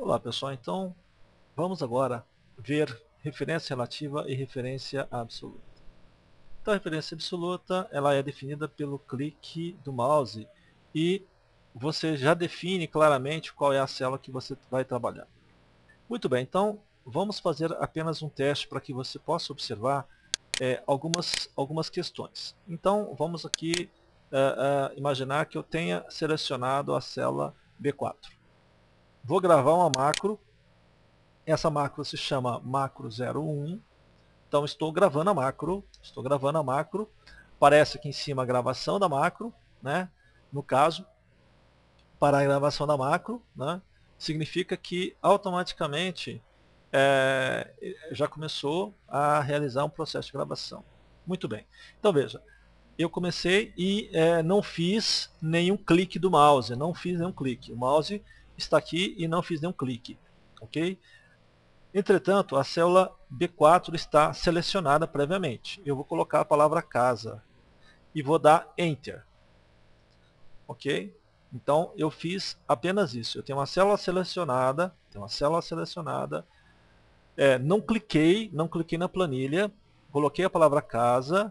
Olá pessoal, então vamos agora ver referência relativa e referência absoluta. Então a referência absoluta ela é definida pelo clique do mouse e você já define claramente qual é a célula que você vai trabalhar. Muito bem, então vamos fazer apenas um teste para que você possa observar algumas questões. Então vamos aqui imaginar que eu tenha selecionado a célula B4. Vou gravar uma macro. Essa macro se chama macro01. Então estou gravando a macro. Aparece aqui em cima a gravação da macro, né? No caso, para a gravação da macro, né? Significa que automaticamente já começou a realizar um processo de gravação. Muito bem. Então veja, eu comecei e não fiz nenhum clique do mouse, não fiz nenhum clique. O mouse está aqui e não fiz nenhum clique, ok? Entretanto, a célula B4 está selecionada previamente. Eu vou colocar a palavra casa e vou dar Enter. Ok? Então, eu fiz apenas isso. Eu tenho uma célula selecionada, não cliquei na planilha, coloquei a palavra casa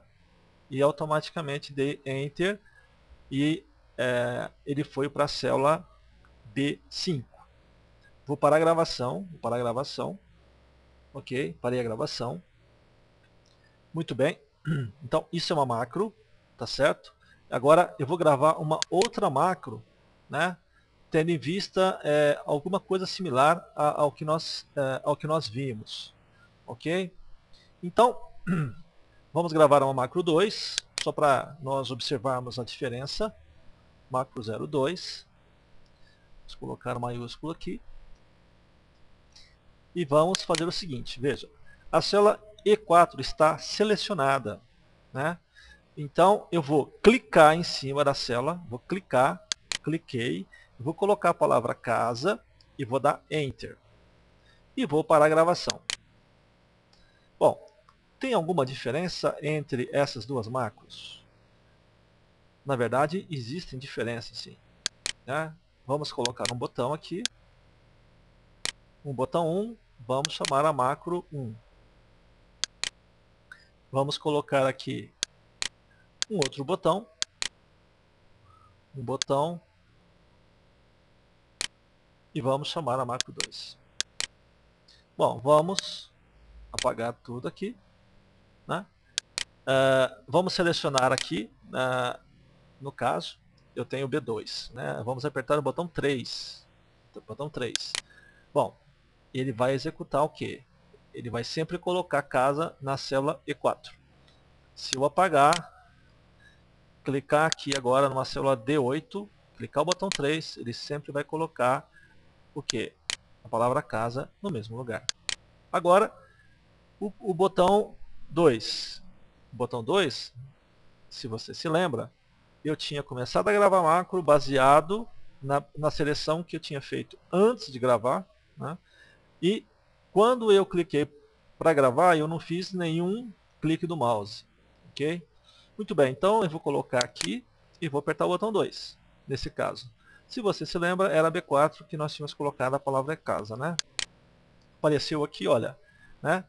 e automaticamente dei Enter e ele foi para a célula B5. Vou parar a gravação. Ok? Parei a gravação. Muito bem. Então, isso é uma macro, tá certo? Agora, eu vou gravar uma outra macro, né? Tendo em vista alguma coisa similar ao que nós vimos. Ok? Então, vamos gravar uma macro 2, só para nós observarmos a diferença. Macro 02. Vamos colocar o maiúsculo aqui. E vamos fazer o seguinte, veja. A célula E4 está selecionada, né? Então, eu vou clicar em cima da célula, cliquei, vou colocar a palavra casa e vou dar Enter. E vou parar a gravação. Bom, tem alguma diferença entre essas duas macros? Na verdade, existem diferenças sim, né? Vamos colocar um botão aqui, um botão 1, vamos chamar a macro 1. Vamos colocar aqui um outro botão, e vamos chamar a macro 2. Bom, vamos apagar tudo aqui, né? Vamos selecionar aqui, no caso, eu tenho o B2, né? Vamos apertar o botão 3. Bom, ele vai executar o quê? Ele vai sempre colocar casa na célula E4. Se eu apagar, clicar aqui agora numa célula D8, clicar o botão 3, ele sempre vai colocar o quê? A palavra casa no mesmo lugar. Agora, o botão 2. O botão 2, se você se lembra, eu tinha começado a gravar macro baseado na seleção que eu tinha feito antes de gravar, né? E quando eu cliquei para gravar, eu não fiz nenhum clique do mouse, ok? Muito bem, então eu vou colocar aqui e vou apertar o botão 2, nesse caso. Se você se lembra, era B4 que nós tínhamos colocado a palavra casa, né? Apareceu aqui, olha, né?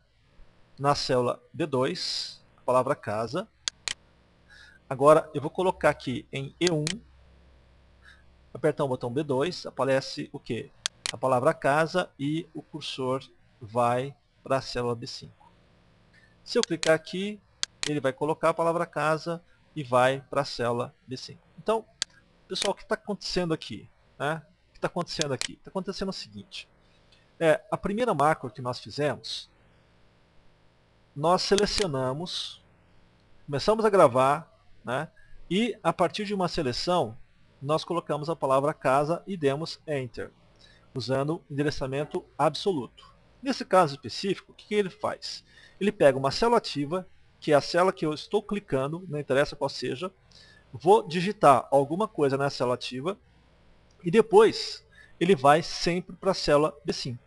Na célula B2, a palavra casa. Agora eu vou colocar aqui em E1, apertar o botão B2, aparece o que? A palavra casa e o cursor vai para a célula B5. Se eu clicar aqui, ele vai colocar a palavra casa e vai para a célula B5. Então, pessoal, o que está acontecendo aqui? Né? O que está acontecendo aqui? Está acontecendo o seguinte. A primeira macro que nós fizemos, nós selecionamos, começamos a gravar, né? E a partir de uma seleção, nós colocamos a palavra casa e demos Enter, usando endereçamento absoluto. Nesse caso específico, o que ele faz? Ele pega uma célula ativa, que é a célula que eu estou clicando, não interessa qual seja, vou digitar alguma coisa na célula ativa e depois ele vai sempre para a célula B5.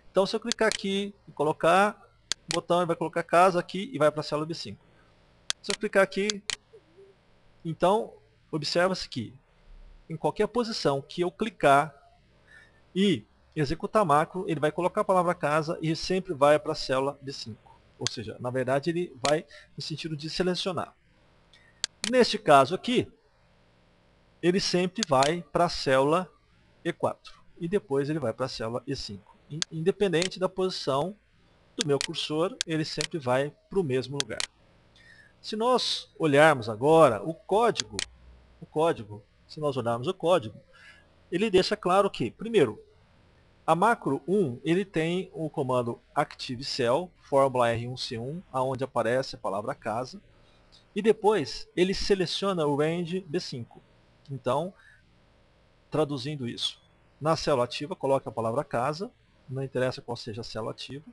Então, se eu clicar aqui e colocar o botão, ele vai colocar casa aqui e vai para a célula B5. Se eu clicar aqui, então, observa-se que em qualquer posição que eu clicar e executar macro, ele vai colocar a palavra casa e sempre vai para a célula D5. Ou seja, na verdade ele vai no sentido de selecionar. Neste caso aqui, ele sempre vai para a célula E4 e depois ele vai para a célula E5. Independente da posição do meu cursor, ele sempre vai para o mesmo lugar. Se nós olharmos agora o código, se nós olharmos o código, ele deixa claro que, primeiro, a macro 1 ele tem o comando ActiveCell, fórmula R1C1, onde aparece a palavra casa, e depois ele seleciona o range B5. Então, traduzindo isso, na célula ativa coloque a palavra casa, não interessa qual seja a célula ativa,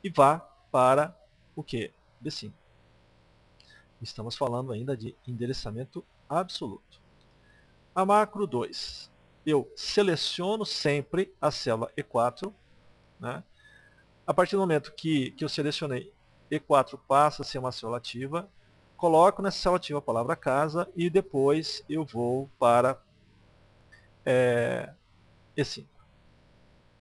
e vá para o que? B5. Estamos falando ainda de endereçamento absoluto. A macro 2, eu seleciono sempre a célula E4, né? A partir do momento que eu selecionei E4 passa a ser uma célula ativa, coloco nessa célula ativa a palavra casa e depois eu vou para E5.